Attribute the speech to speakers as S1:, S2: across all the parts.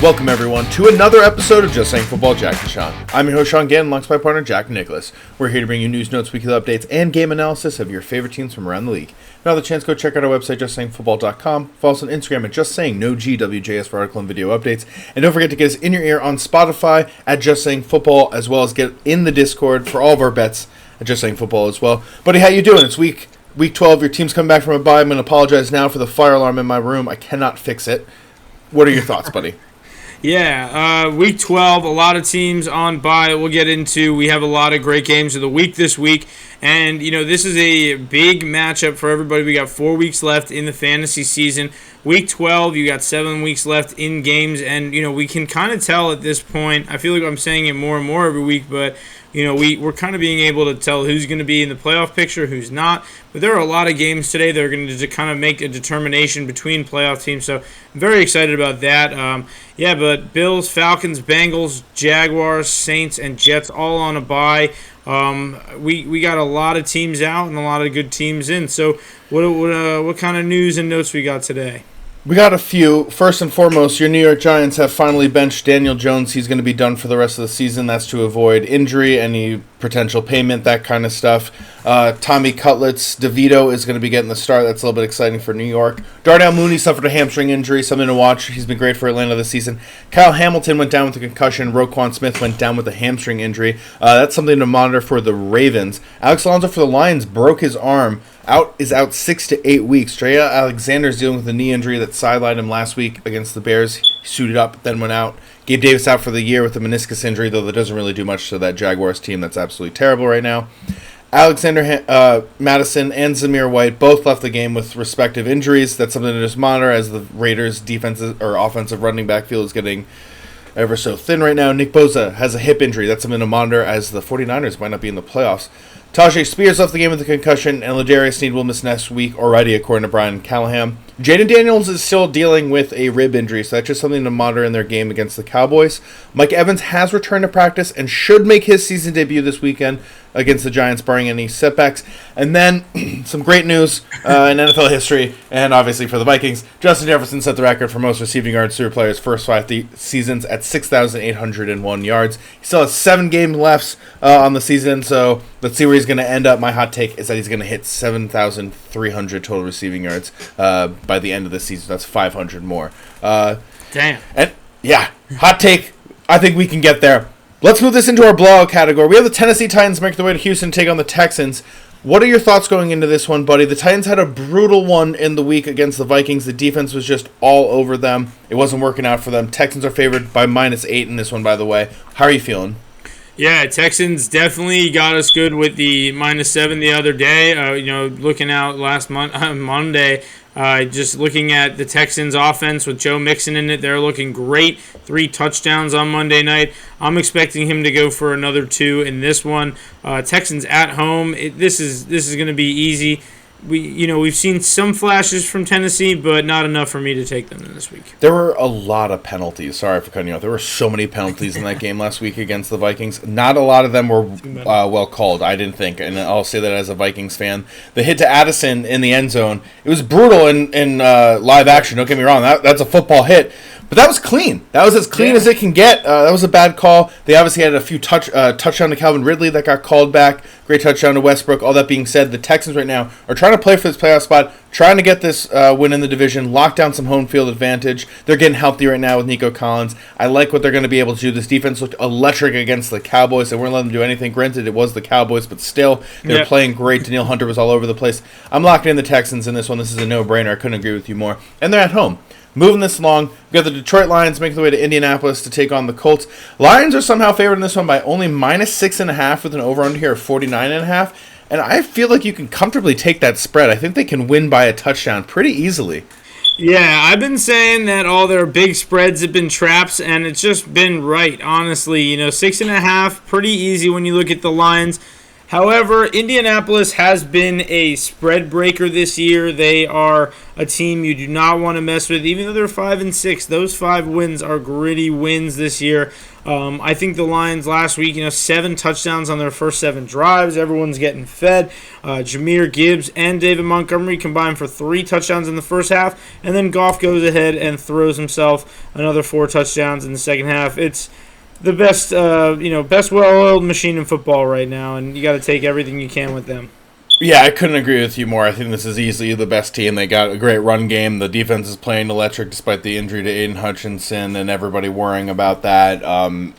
S1: Welcome, everyone, to another episode of Just Saying Football, Jack and Sean. I'm your host, Sean Gann, alongside my partner, Jack Nicholas. We're here to bring you news, notes, weekly updates, and game analysis of your favorite teams from around the league. Now, the chance, go check out our website, justsayingfootball.com. Follow us on Instagram at JustSayingNoGWJS for article and video updates. And don't forget to get us in your ear on Spotify at Just Saying Football, as well as get in the Discord for all of our bets at Just Saying Football as well. Buddy, how you doing? It's week 12. Your team's coming back from a bye. I'm going to apologize now for the fire alarm in my room. I cannot fix it. What are your thoughts, buddy?
S2: Yeah, week 12, a lot of teams on bye. We'll get into. We have a lot of great games of the week this week. And, this is a big matchup for everybody. We got 4 weeks left in the fantasy season. Week 12, you got 7 weeks left in games. And, we can kind of tell at this point. I feel like I'm saying it more and more every week, but we're kind of being able to tell who's going to be in the playoff picture, who's not. But there are a lot of games today that are going to kind of make a determination between playoff teams. So I'm very excited about that. But Bills, Falcons, Bengals, Jaguars, Saints, and Jets all on a bye. We got a lot of teams out and a lot of good teams in. So what kind of news and notes we got today?
S1: We got a few. First and foremost, your New York Giants have finally benched Daniel Jones. He's going to be done for the rest of the season. That's to avoid injury, any potential payment, that kind of stuff. Tommy Cutlets, DeVito is going to be getting the start. That's a little bit exciting for New York. Darnell Mooney suffered a hamstring injury, something to watch. He's been great for Atlanta this season. Kyle Hamilton went down with a concussion. Roquan Smith went down with a hamstring injury. That's something to monitor for the Ravens. Alex Alonso for the Lions broke his arm. Is out 6 to 8 weeks. Trey Alexander's dealing with a knee injury that sidelined him last week against the Bears. He suited up, then went out. Gabe Davis out for the year with a meniscus injury, though that doesn't really do much to that Jaguars team that's absolutely terrible right now. Alexander Madison and Zamir White both left the game with respective injuries. That's something to just monitor as the Raiders' defensive or offensive running back field is getting ever so thin right now. Nick Bosa has a hip injury. That's something to monitor as the 49ers might not be in the playoffs. Tajay Spears left the game with a concussion, and Ladarius Sneed will miss next week already, according to Brian Callahan. Jaden Daniels is still dealing with a rib injury, so that's just something to monitor in their game against the Cowboys. Mike Evans has returned to practice and should make his season debut this weekend against the Giants, barring any setbacks. And then, some great news in NFL history, and obviously for the Vikings. Justin Jefferson set the record for most receiving yards through a player's first 5 seasons at 6,801 yards. He still has 7 games left on the season, so let's see where he's going to end up. My hot take is that he's going to hit 7,300 total receiving yards by the end of the season. That's 500 more.
S2: Damn.
S1: And yeah, hot take. I think we can get there. Let's move this into our blowout category. We have the Tennessee Titans make their way to Houston to take on the Texans. What are your thoughts going into this one, buddy? The Titans had a brutal one in the week against the Vikings. The defense was just all over them. It wasn't working out for them. Texans are favored by -8 in this one, by the way. How are you feeling?
S2: Yeah, Texans definitely got us good with the -7 the other day. Looking out last Monday, just looking at the Texans' offense with Joe Mixon in it, they're looking great. 3 touchdowns on Monday night. I'm expecting him to go for another 2 in this one. Texans at home. This is going to be easy. We've seen some flashes from Tennessee, but not enough for me to take them in this week.
S1: There were a lot of penalties. Sorry for cutting you off. There were so many penalties in that game last week against the Vikings. Not a lot of them were well called, I didn't think, and I'll say that as a Vikings fan. The hit to Addison in the end zone, it was brutal in live action. Don't get me wrong. That's a football hit. But that was clean. That was as clean as it can get. That was a bad call. They obviously had a few touchdown to Calvin Ridley that got called back. Great touchdown to Westbrook. All that being said, the Texans right now are trying to play for this playoff spot, trying to get this win in the division, lock down some home field advantage. They're getting healthy right now with Nico Collins. I like what they're going to be able to do. This defense looked electric against the Cowboys. They weren't letting them do anything. Granted, it was the Cowboys, but still, they were playing great. Danielle Hunter was all over the place. I'm locking in the Texans in this one. This is a no-brainer. I couldn't agree with you more. And they're at home. Moving this along, we got the Detroit Lions making their way to Indianapolis to take on the Colts. Lions are somehow favored in this one by only -6.5 with an over-under here of 49.5. And I feel like you can comfortably take that spread. I think they can win by a touchdown pretty easily.
S2: Yeah, I've been saying that all their big spreads have been traps, and it's just been right, honestly. 6.5, pretty easy when you look at the lines. However, Indianapolis has been a spread breaker this year. They are a team you do not want to mess with, even though they're 5-6. Those 5 wins are gritty wins this year. I think the Lions last week, 7 touchdowns on their first 7 drives. Everyone's getting fed. Jahmyr Gibbs and David Montgomery combined for 3 touchdowns in the first half, and then Goff goes ahead and throws himself another 4 touchdowns in the second half. It's the best, best well-oiled machine in football right now, and you got to take everything you can with them.
S1: Yeah, I couldn't agree with you more. I think this is easily the best team. They got a great run game. The defense is playing electric despite the injury to Aiden Hutchinson and everybody worrying about that.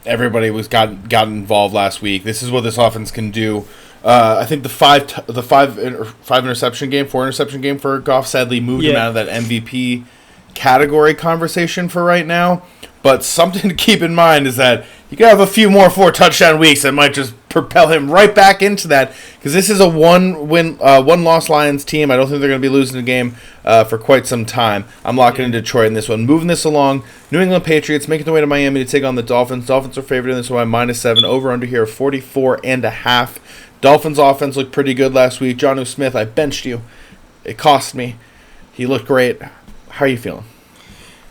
S1: Everybody got involved last week. This is what this offense can do. I think the 4 interception game for Goff sadly moved him out of that MVP category conversation for right now. But something to keep in mind is that you can have a few more 4 touchdown weeks that might just propel him right back into that, because this is a one-loss Lions team. I don't think they're going to be losing the game for quite some time. I'm locking in Detroit in this one. Moving this along, New England Patriots making their way to Miami to take on the Dolphins. Dolphins are favored in this one by -7. Over under here 44.5. Dolphins offense looked pretty good last week. Jonnu Smith, I benched you. It cost me. He looked great. How are you feeling?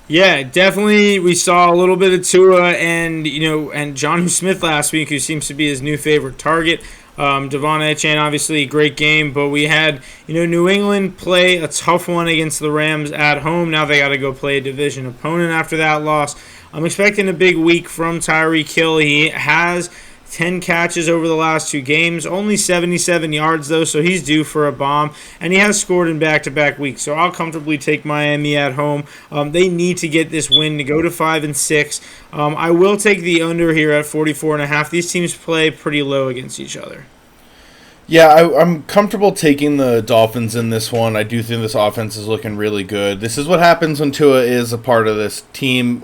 S2: Yeah, definitely. We saw a little bit of Tua and Jonnu Smith last week, who seems to be his new favorite target. Devon Achane, obviously, great game, but we had New England play a tough one against the Rams at home. Now they got to go play a division opponent after that loss. I'm expecting a big week from Tyreek Hill. He has 10 catches over the last 2 games, only 77 yards though, so he's due for a bomb, and he has scored in back-to-back weeks, so I'll comfortably take Miami at home. They need to get this win to go to 5-6. I will take the under here at 44.5. These teams play pretty low against each other.
S1: Yeah, I'm comfortable taking the Dolphins in this one. I do think this offense is looking really good. This is what happens when Tua is a part of this team.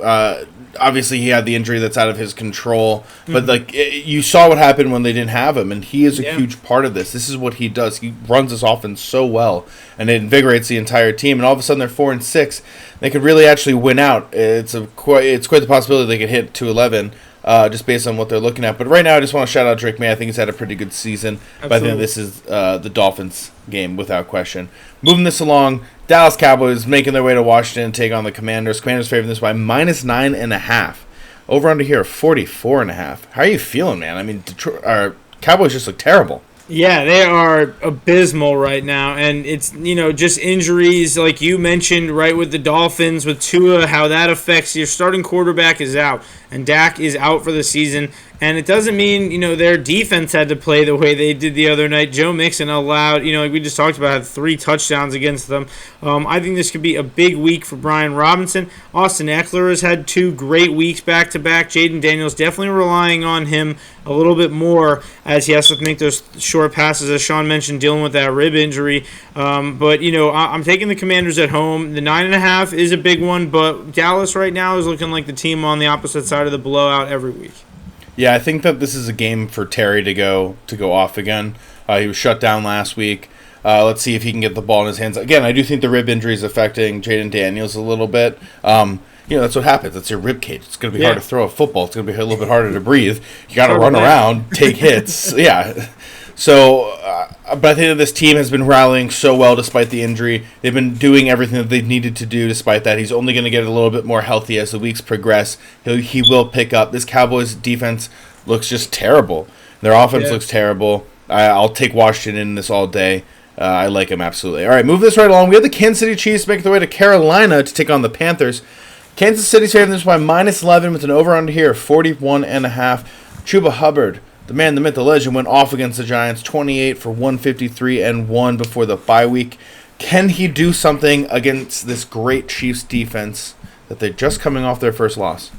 S1: Obviously, he had the injury that's out of his control, but you saw what happened when they didn't have him, and he is a huge part of this. This is what he does. He runs this offense so well, and it invigorates the entire team. And all of a sudden, they're 4-6. They could really actually win out. It's quite the possibility they could hit 2-11. Just based on what they're looking at. But right now, I just want to shout out Drake May. I think he's had a pretty good season. Absolutely. But I think this is the Dolphins game without question. Moving this along, Dallas Cowboys making their way to Washington to take on the Commanders. Commanders favoring this by -9.5. Over under here, 44.5. How are you feeling, man? I mean, Cowboys just look terrible.
S2: Yeah, they are abysmal right now, and it's, just injuries like you mentioned, right, with the Dolphins, with Tua, how that affects your starting quarterback is out, and Dak is out for the season, and it doesn't mean, their defense had to play the way they did the other night. Joe Mixon allowed, like we just talked about, had 3 touchdowns against them. I think this could be a big week for Brian Robinson. Austin Eckler has had 2 great weeks back-to-back. Jaden Daniels definitely relying on him a little bit more as he has to make those short passes, as Sean mentioned, dealing with that rib injury. But I'm taking the Commanders at home. The 9.5 is a big one, but Dallas right now is looking like the team on the opposite side of the blowout every week.
S1: Yeah, I think that this is a game for Terry to go off again. He was shut down last week. Let's see if he can get the ball in his hands. Again, I do think the rib injury is affecting Jaden Daniels a little bit. That's what happens. It's your rib cage. It's going to be hard to throw a football. It's going to be a little bit harder to breathe. You got to run around, take hits. Yeah. So, but I think that this team has been rallying so well despite the injury. They've been doing everything that they've needed to do despite that. He's only going to get a little bit more healthy as the weeks progress. He will pick up. This Cowboys defense looks just terrible. Their offense looks terrible. I'll take Washington in this all day. I like him absolutely. All right, move this right along. We have the Kansas City Chiefs making their way to Carolina to take on the Panthers. Kansas City's favored this by -11 with an over-under here of 41.5. Chuba Hubbard, the man, the myth, the legend, went off against the Giants, 28 for 153 and 1 before the bye week. Can he do something against this great Chiefs defense that they're just coming off their first loss?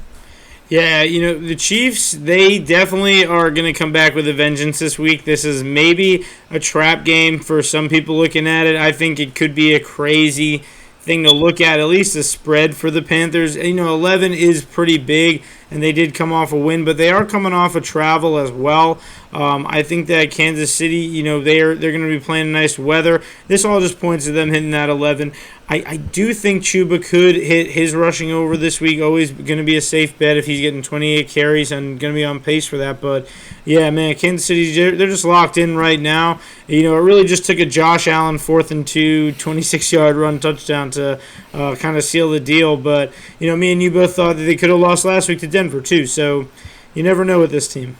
S2: Yeah, the Chiefs, they definitely are going to come back with a vengeance this week. This is maybe a trap game for some people looking at it. I think it could be a crazy thing to look at least the spread for the Panthers. 11 is pretty big, and they did come off a win, but they are coming off a travel as well. I think that Kansas City, they're going to be playing in nice weather. This all just points to them hitting that 11. I do think Chuba could hit his rushing over this week. Always going to be a safe bet if he's getting 28 carries and going to be on pace for that. But, yeah, man, Kansas City, they're just locked in right now. It really just took a Josh Allen 4th and 2, 26-yard run touchdown to kind of seal the deal. But, me and you both thought that they could have lost last week to Denver, too. So you never know with this team.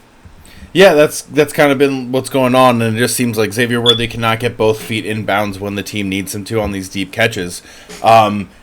S1: Yeah, that's kind of been what's going on, and it just seems like Xavier Worthy cannot get both feet in bounds when the team needs him to on these deep catches.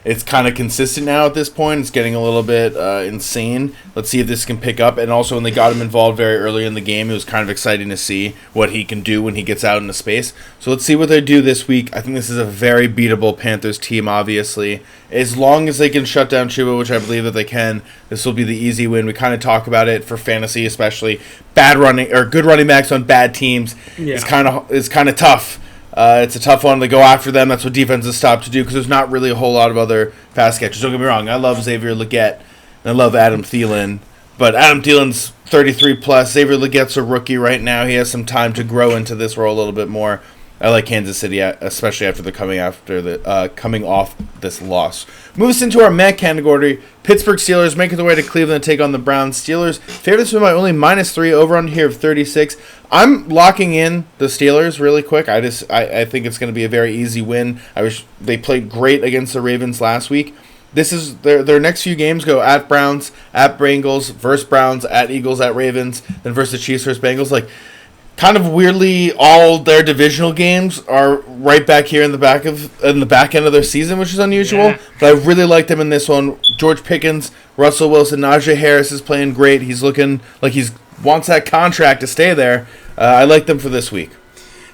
S1: It's kind of consistent now at this point. It's getting a little bit insane. Let's see if this can pick up. And also when they got him involved very early in the game, it was kind of exciting to see what he can do when he gets out into space. So let's see what they do this week. I think this is a very beatable Panthers team, obviously. As long as they can shut down Chuba, which I believe that they can, this will be the easy win. We kind of talk about it for fantasy, especially bad running or good running backs on bad teams is kind of tough. It's a tough one to go after them. That's what defenses stop to do because there's not really a whole lot of other pass catchers. Don't get me wrong. I love Xavier Legette and I love Adam Thielen, but Adam Thielen's 33 plus. Xavier Legette's a rookie right now. He has some time to grow into this role a little bit more. I like Kansas City, especially after coming off this loss. Move us into our Met category. Pittsburgh Steelers making their way to Cleveland to take on the Browns. Steelers favorites by only -3 over on here of 36. I'm locking in the Steelers really quick. I think it's going to be a very easy win. I wish they played great against the Ravens last week. This is their next few games go at Browns, at Bengals, versus Browns, at Eagles, at Ravens, then versus the Chiefs, versus Bengals. Kind of weirdly, all their divisional games are right back here in the back end of their season, which is unusual. Yeah. But I really like them in this one. George Pickens, Russell Wilson, Najee Harris is playing great. He's looking like he wants that contract to stay there. I like them for this week.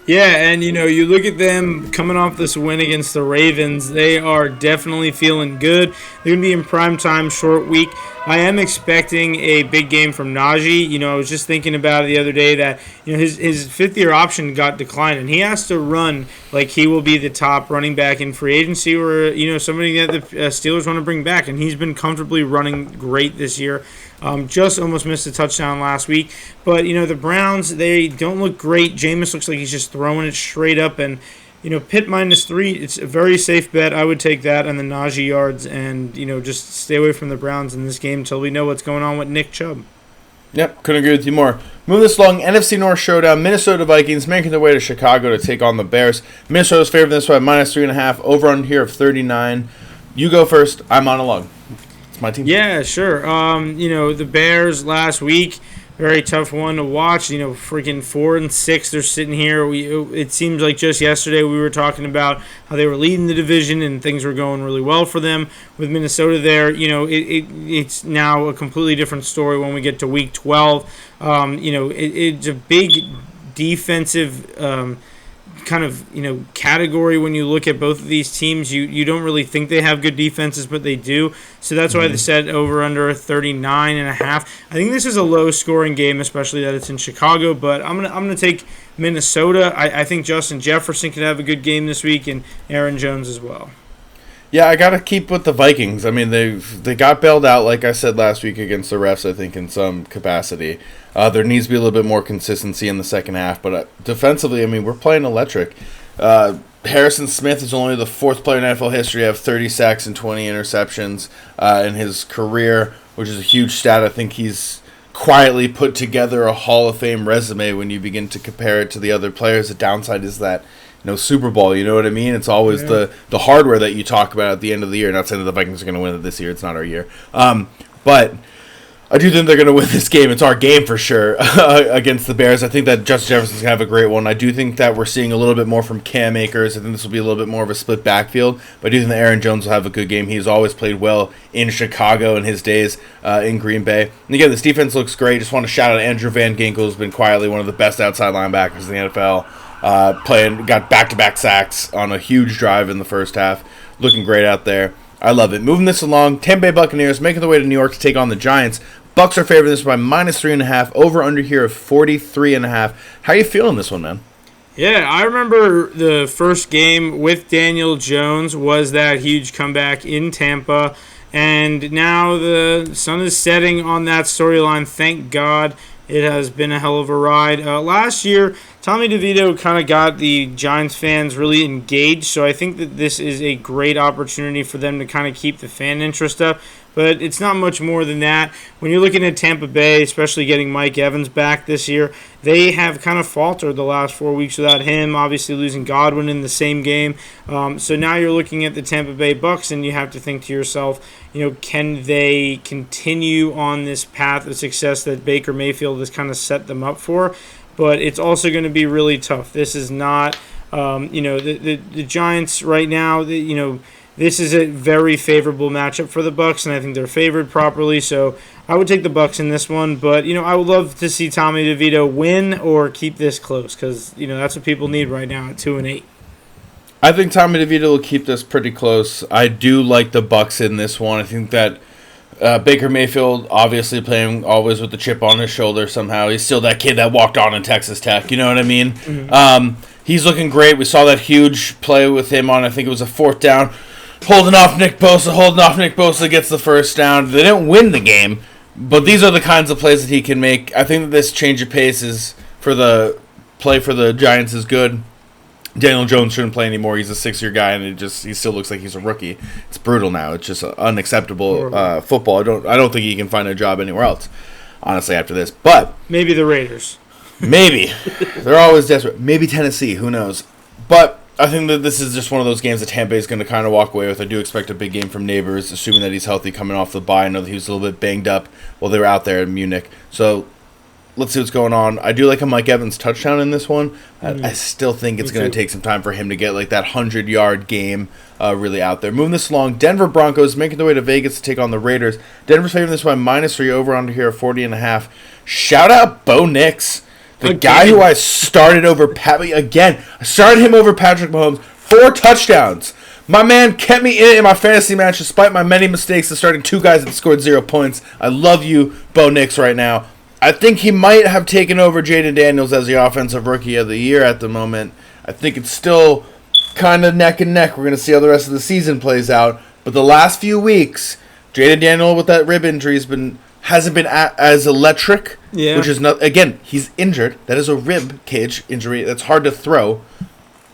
S2: Yeah, and you look at them coming off this win against the Ravens. They are definitely feeling good. They're going to be in prime time, short week. I am expecting a big game from Najee. I was just thinking about it the other day that his fifth-year option got declined, and he has to run like he will be the top running back in free agency or somebody that the Steelers want to bring back, and he's been comfortably running great this year. Just almost missed a touchdown last week. But, the Browns, they don't look great. Jameis looks like he's just throwing it straight up. And, Pitt -3, it's a very safe bet. I would take that on the Najee yards and, just stay away from the Browns in this game until we know what's going on with Nick Chubb.
S1: Yep, couldn't agree with you more. Moving this along, NFC North showdown. Minnesota Vikings making their way to Chicago to take on the Bears. Minnesota's favored this by -3.5. Over on here of 39. You go first. I'm on along. My team.
S2: Yeah, sure. The Bears last week, very tough one to watch. Freaking 4-6. They're sitting here. It seems like just yesterday we were talking about how they were leading the division and things were going really well for them. With Minnesota there, it's now a completely different story when we get to week 12. It's a big defensive kind of category when you look at both of these teams. You don't really think they have good defenses, but they do. So that's why they set over under 39.5. I think this is a low scoring game, especially that it's in Chicago. But I'm gonna take Minnesota. I think Justin Jefferson could have a good game this week, and Aaron Jones as well.
S1: Yeah, I gotta keep with the Vikings. I mean, they got bailed out, like I said last week, against the refs. I think in some capacity, there needs to be a little bit more consistency in the second half. But defensively, I mean, we're playing electric. Harrison Smith is only the 4th player in NFL history to have 30 sacks and 20 interceptions in his career, which is a huge stat. I think he's quietly put together a Hall of Fame resume when you begin to compare it to the other players. The downside is that Super Bowl, you know what I mean? It's always the hardware that you talk about at the end of the year. Not saying that the Vikings are going to win it this year. It's not our year. But I do think they're going to win this game. It's our game for sure against the Bears. I think that Justin Jefferson's going to have a great one. I do think that we're seeing a little bit more from Cam Akers. I think this will be a little bit more of a split backfield. But I do think that Aaron Jones will have a good game. He's always played well in Chicago in his days in Green Bay. And again, this defense looks great. Just want to shout out Andrew Van Ginkel, who's been quietly one of the best outside linebackers in the NFL. Got back-to-back sacks on a huge drive in the first half. Looking great out there. I love it. Moving this along, Tampa Bay Buccaneers making their way to New York to take on the Giants. Bucs are favored this by -3.5. Over under here of 43.5. How are you feeling this one, man?
S2: Yeah, I remember the first game with Daniel Jones was that huge comeback in Tampa. And now the sun is setting on that storyline. Thank God. It has been a hell of a ride. Last year, Tommy DeVito kind of got the Giants fans really engaged, so I think that this is a great opportunity for them to kind of keep the fan interest up. But it's not much more than that. When you're looking at Tampa Bay, especially getting Mike Evans back this year, they have kind of faltered the last 4 weeks without him, obviously losing Godwin in the same game. So now you're looking at the Tampa Bay Bucks, and you have to think to yourself, can they continue on this path of success that Baker Mayfield has kind of set them up for? But it's also going to be really tough. This is not, the Giants right now, this is a very favorable matchup for the Bucks, and I think they're favored properly. So I would take the Bucks in this one, but I would love to see Tommy DeVito win or keep this close because that's what people need right now at 2-8.
S1: I think Tommy DeVito will keep this pretty close. I do like the Bucks in this one. I think that Baker Mayfield obviously playing always with the chip on his shoulder somehow. He's still that kid that walked on in Texas Tech. You know what I mean? Mm-hmm. He's looking great. We saw that huge play with him on, I think it was a 4th down. Holding off Nick Bosa gets the first down. They didn't win the game, but these are the kinds of plays that he can make. I think that this change of pace is for the play for the Giants is good. Daniel Jones shouldn't play anymore. He's a 6-year guy, and he still looks like he's a rookie. It's brutal now. It's just unacceptable football. I don't think he can find a job anywhere else, honestly, after this. But
S2: maybe the Raiders.
S1: Maybe. They're always desperate. Maybe Tennessee. Who knows? But I think that this is just one of those games that Tampa Bay is going to kind of walk away with. I do expect a big game from Neighbors, assuming that he's healthy coming off the bye. I know that he was a little bit banged up while they were out there in Munich. So let's see what's going on. I do like a Mike Evans touchdown in this one. I still think it's going to take some time for him to get like that 100-yard game really out there. Moving this along, Denver Broncos making their way to Vegas to take on the Raiders. Denver's favoring this one -3 over under here at 40.5. Shout out Bo Nix. The guy who I started over I started him over Patrick Mahomes. 4 touchdowns. My man kept me in my fantasy match despite my many mistakes of starting 2 guys that scored 0 points. I love you, Bo Nix, right now. I think he might have taken over Jaden Daniels as the offensive rookie of the year at the moment. I think it's still kind of neck and neck. We're going to see how the rest of the season plays out. But the last few weeks, Jaden Daniels with that rib injury hasn't been as electric.
S2: Yeah.
S1: Which is not, again, he's injured. That is a rib cage injury. That's hard to throw.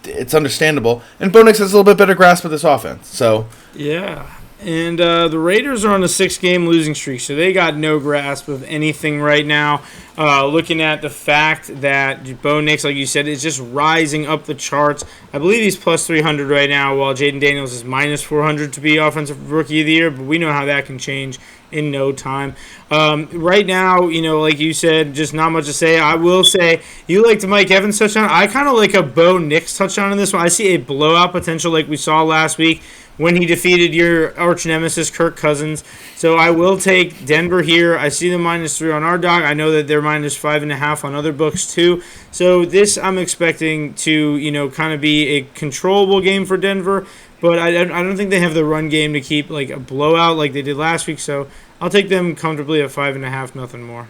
S1: It's understandable. And Bo Nix has a little bit better grasp of this offense. So
S2: yeah. And the Raiders are on a 6-game losing streak, so they got no grasp of anything right now. Looking at the fact that Bo Nix, like you said, is just rising up the charts. I believe he's plus 300 right now, while Jaden Daniels is minus 400 to be Offensive Rookie of the Year, but we know how that can change in no time. Right now, like you said, just not much to say. I will say, you like the Mike Evans touchdown. I kind of like a Bo Nix touchdown in this one. I see a blowout potential like we saw last week when he defeated your arch nemesis, Kirk Cousins. So I will take Denver here. I see them -3 on our doc. I know that they're -5.5 on other books too. So this I'm expecting to, kind of be a controllable game for Denver. But I don't think they have the run game to keep like a blowout like they did last week. So I'll take them comfortably at 5.5, nothing more.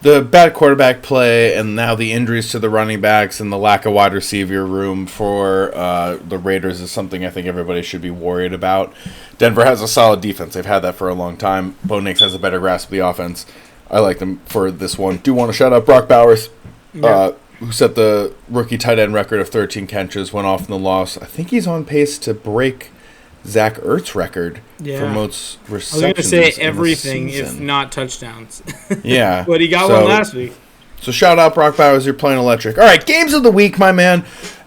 S1: The bad quarterback play and now the injuries to the running backs and the lack of wide receiver room for the Raiders is something I think everybody should be worried about. Denver has a solid defense. They've had that for a long time. Bo Nix has a better grasp of the offense. I like them for this one. Do want to shout out Brock Bowers, who set the rookie tight end record of 13 catches, went off in the loss. I think he's on pace to break Zach Ertz's record for most receptions.
S2: I was going to say everything, if not touchdowns.
S1: Yeah.
S2: But he got one last week.
S1: So shout out Brock Bowers, you're playing electric. All right, games of the week, my man.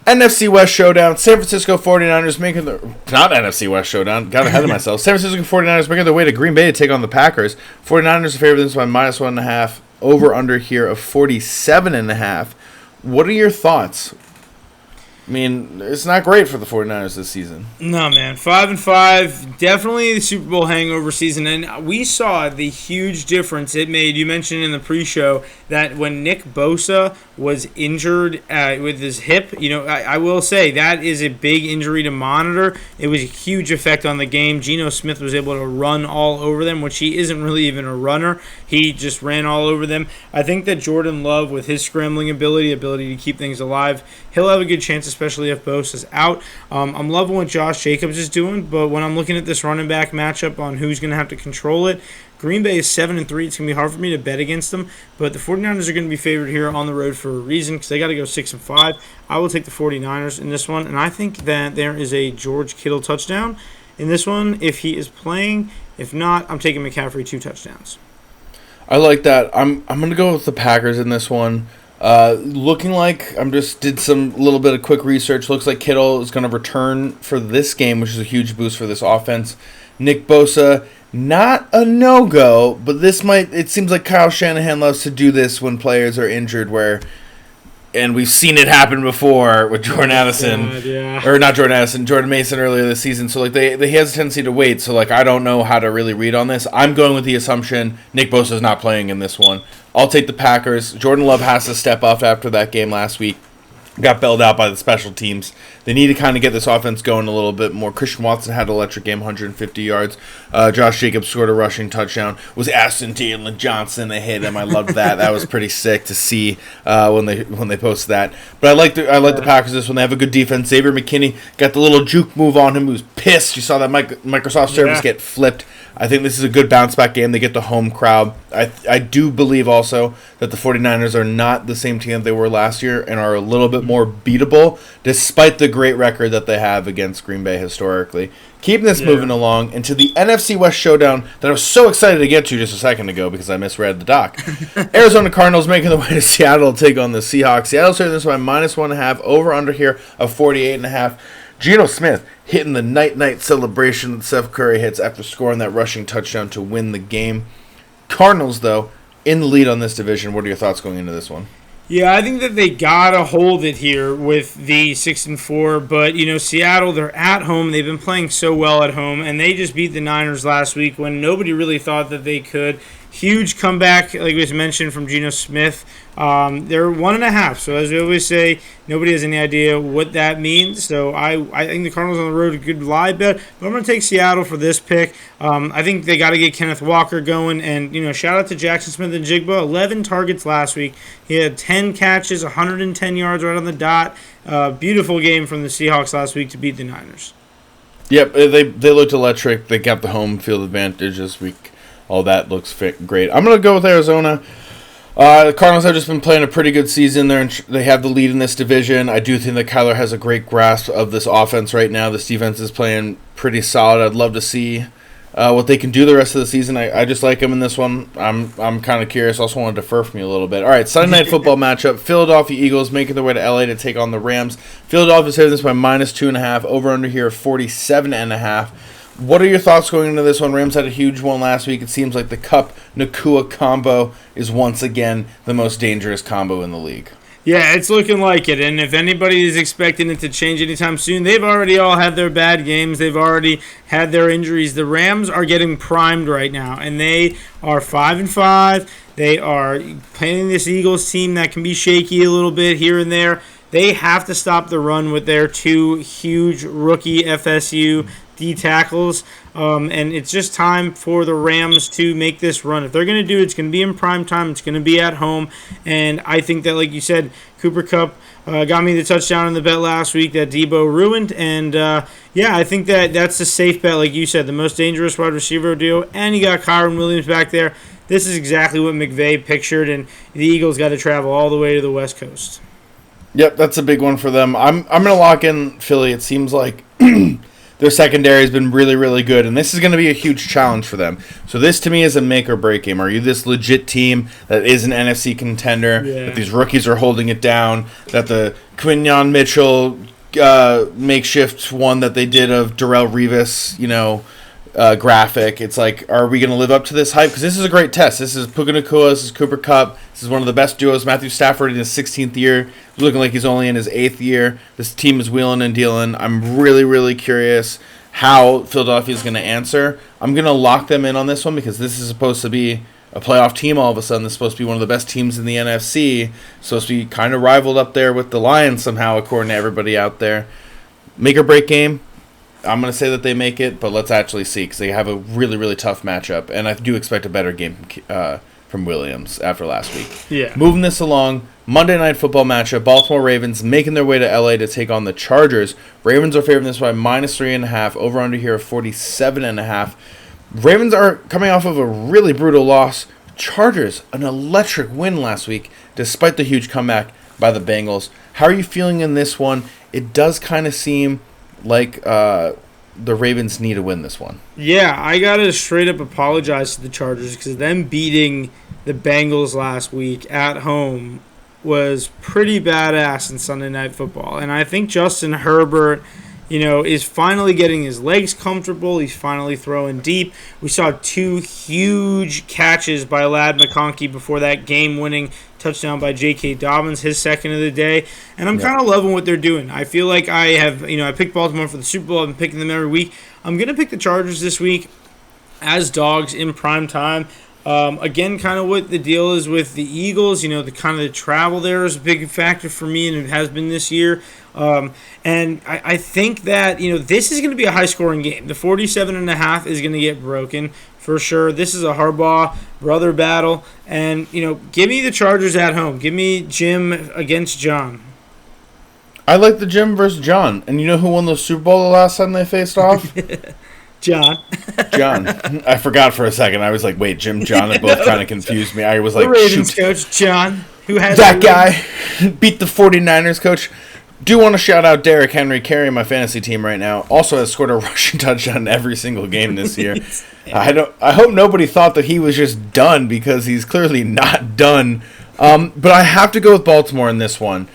S1: NFC West Showdown. San Francisco 49ers making the... Not NFC West Showdown. Got ahead of myself. San Francisco 49ers making their way to Green Bay to take on the Packers. 49ers are favored this by -1.5. Over under here of 47.5. What are your thoughts? I mean, it's not great for the 49ers this season.
S2: No, man. 5-5, definitely the Super Bowl hangover season. And we saw the huge difference it made. You mentioned in the pre-show that when Nick Bosa was injured with his hip, I will say that is a big injury to monitor. It was a huge effect on the game. Geno Smith was able to run all over them, which he isn't really even a runner. He just ran all over them. I think that Jordan Love, with his scrambling ability to keep things alive, he'll have a good chance, especially if Bosa's out. I'm loving what Josh Jacobs is doing, but when I'm looking at this running back matchup on who's going to have to control it, Green Bay is 7-3. It's going to be hard for me to bet against them, but the 49ers are going to be favored here on the road for a reason because they got to go 6-5. I will take the 49ers in this one, and I think that there is a George Kittle touchdown in this one if he is playing. If not, I'm taking McCaffrey 2 touchdowns.
S1: I like that. I'm going to go with the Packers in this one. Looking like did some little bit of quick research. Looks like Kittle is going to return for this game, which is a huge boost for this offense. Nick Bosa, not a no-go, but it seems like Kyle Shanahan loves to do this when players are injured and we've seen it happen before with Jordan Addison.
S2: God, yeah.
S1: Or not Jordan Addison, Jordan Mason earlier this season. So he has a tendency to wait. So I don't know how to really read on this. I'm going with the assumption Nick Bosa is not playing in this one. I'll take the Packers. Jordan Love has to step up after that game last week. Got bailed out by the special teams. They need to kind of get this offense going a little bit more. Christian Watson had an electric game, 150 yards. Josh Jacobs scored a rushing touchdown. Was Aston Taylor Johnson. They hit him. I loved that. That was pretty sick to see when they posted that. But I like the Packers this one. They have a good defense. Xavier McKinney got the little juke move on him. He was pissed. You saw that Microsoft service get flipped. I think this is a good bounce-back game. They get the home crowd. I do believe also that the 49ers are not the same team that they were last year and are a little bit more beatable, despite the great record that they have against Green Bay historically. Keeping this moving along into the NFC West showdown that I was so excited to get to just a second ago because I misread the doc. Arizona Cardinals making their way to Seattle to take on the Seahawks. Seattle's here this by -1.5, over-under here of 48.5. Geno Smith hitting the night-night celebration that Steph Curry hits after scoring that rushing touchdown to win the game. Cardinals, though, in the lead on this division. What are your thoughts going into this one?
S2: Yeah, I think that they gotta hold it here with the 6-4. But Seattle, they're at home. They've been playing so well at home, and they just beat the Niners last week when nobody really thought that they could. Huge comeback, like we mentioned, from Geno Smith. They're 1.5. So as we always say, nobody has any idea what that means. So I think the Cardinals on the road are a good live bet. But I'm going to take Seattle for this pick. I think they got to get Kenneth Walker going. And, shout out to Jackson Smith-Njigba. 11 targets last week. He had 10 catches, 110 yards right on the dot. Beautiful game from the Seahawks last week to beat the Niners.
S1: Yep, they looked electric. They got the home field advantage this week. All that looks great. I'm going to go with Arizona. The Cardinals have just been playing a pretty good season. They have the lead in this division. I do think that Kyler has a great grasp of this offense right now. This defense is playing pretty solid. I'd love to see what they can do the rest of the season. I just like them in this one. I'm kind of curious. Also want to defer from you a little bit. All right, Sunday Night Football matchup. Philadelphia Eagles making their way to LA to take on the Rams. Philadelphia's hitting this by -2.5. Over-under here of 47.5. What are your thoughts going into this one? Rams had a huge one last week. It seems like the Kupp-Nakua combo is once again the most dangerous combo in the league.
S2: Yeah, it's looking like it. And if anybody is expecting it to change anytime soon, they've already all had their bad games. They've already had their injuries. The Rams are getting primed right now, and they are 5-5. They are playing this Eagles team that can be shaky a little bit here and there. They have to stop the run with their 2 huge rookie FSU D tackles, and it's just time for the Rams to make this run. If they're going to do it, it's going to be in prime time. It's going to be at home, and I think that, like you said, Cooper Kupp got me the touchdown in the bet last week that Debo ruined, and I think that that's a safe bet, like you said, the most dangerous wide receiver deal, and you got Kyron Williams back there. This is exactly what McVay pictured, and the Eagles got to travel all the way to the West Coast.
S1: Yep, that's a big one for them. I'm going to lock in Philly. It seems like their secondary has been really, really good, and this is going to be a huge challenge for them. So this, to me, is a make-or-break game. Are you this legit team that is an NFC contender, that these rookies are holding it down, that the Quinyon Mitchell makeshift one that they did of Darrelle Revis, graphic. It's like, are we going to live up to this hype? Because this is a great test. This is Puka Nacua, this is Cooper Kupp. This is one of the best duos. Matthew Stafford in his 16th year. He's looking like he's only in his 8th year. This team is wheeling and dealing. I'm really, really curious how Philadelphia is going to answer. I'm going to lock them in on this one because this is supposed to be a playoff team all of a sudden. They're supposed to be one of the best teams in the NFC. Supposed to be kind of rivaled up there with the Lions somehow, according to everybody out there. Make or break game. I'm going to say that they make it, but let's actually see because they have a really, really tough matchup. And I do expect a better game from Williams after last week.
S2: Yeah.
S1: Moving this along, Monday Night Football matchup, Baltimore Ravens making their way to LA to take on the Chargers. Ravens are favoring this by -3.5, over under here of 47.5. Ravens are coming off of a really brutal loss. Chargers, an electric win last week, despite the huge comeback by the Bengals. How are you feeling in this one? It does kind of seem like the Ravens need to win this one.
S2: Yeah, I got to straight up apologize to the Chargers because them beating the Bengals last week at home was pretty badass in Sunday Night Football. And I think Justin Herbert, is finally getting his legs comfortable. He's finally throwing deep. We saw 2 huge catches by Ladd McConkey before that game-winning touchdown by J.K. Dobbins, his second of the day. And I'm kind of loving what they're doing. I feel like I have, I picked Baltimore for the Super Bowl. I've been picking them every week. I'm going to pick the Chargers this week as dogs in prime time. Again, kind of what the deal is with the Eagles. The kind of the travel there is a big factor for me, and it has been this year. And I think that, this is going to be a high-scoring game. The 47.5 is going to get broken for sure. This is a Harbaugh brother battle. And, give me the Chargers at home. Give me Jim against John.
S1: I like the Jim versus John. And you know who won the Super Bowl the last time they faced off?
S2: John.
S1: I forgot for a second. I was like, wait, Jim, John, it both kind of confused me. I was like,
S2: the Ravens
S1: shoot.
S2: coach, John, who has
S1: that guy beat the 49ers coach. Do want to shout out Derrick Henry, carrying my fantasy team right now. Also has scored a rushing touchdown in every single game this year. I hope nobody thought that he was just done because he's clearly not done. But I have to go with Baltimore in this one.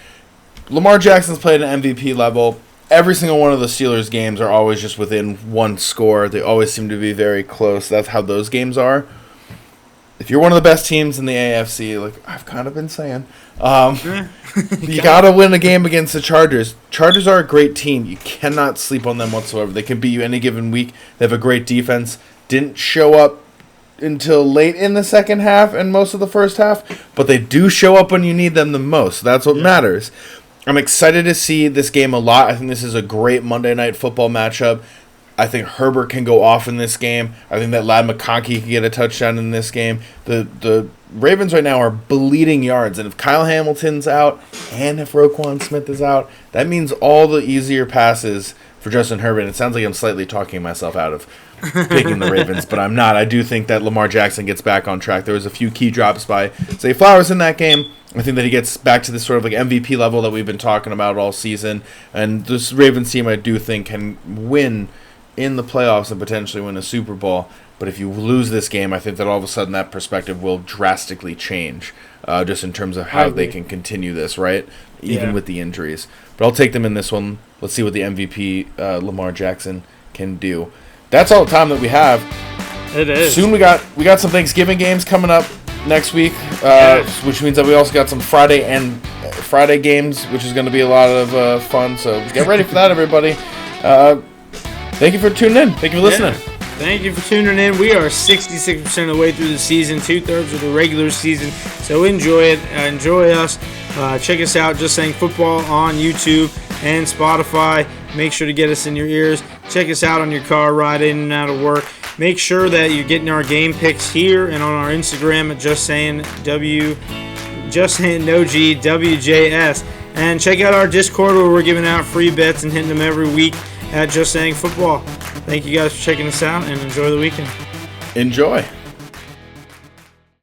S1: Lamar Jackson's played at an MVP level. Every single one of the Steelers games are always just within one score. They always seem to be very close. That's how those games are. If you're one of the best teams in the AFC, like I've kind of been saying, you got to win a game against the Chargers. Chargers are a great team. You cannot sleep on them whatsoever. They can beat you any given week. They have a great defense. Didn't show up until late in the second half and most of the first half, but they do show up when you need them the most. That's what matters. I'm excited to see this game a lot. I think this is a great Monday Night Football matchup. I think Herbert can go off in this game. I think that Ladd McConkey can get a touchdown in this game. The Ravens right now are bleeding yards, and if Kyle Hamilton's out and if Roquan Smith is out, that means all the easier passes for Justin Herbert. It sounds like I'm slightly talking myself out of picking the Ravens, but I'm not. I do think that Lamar Jackson gets back on track. There was a few key drops by Zay Flowers in that game. I think that he gets back to this sort of like MVP level that we've been talking about all season. And this Ravens team, I do think, can win in the playoffs and potentially win a Super Bowl. But if you lose this game, I think that all of a sudden that perspective will drastically change just in terms of how they can continue this, right? Even with the injuries. But I'll take them in this one. Let's see what the MVP Lamar Jackson can do. That's all the time that we have.
S2: It is.
S1: Soon we got some Thanksgiving games coming up next week, which means that we also got some Friday games, which is going to be a lot of fun. So get ready for that, everybody. Thank you for tuning in. Thank you for listening.
S2: Thank you for tuning in. We are 66% of the way through the season, 2/3 of the regular season. So enjoy it. Enjoy us. Check us out, Just Saying Football, on YouTube and Spotify. Make sure to get us in your ears. Check us out on your car ride in and out of work. Make sure that you're getting our game picks here and on our Instagram at Just Saying No G WJS. And check out our Discord where we're giving out free bets and hitting them every week at Just Saying Football. Thank you guys for checking us out and enjoy the weekend.
S1: Enjoy.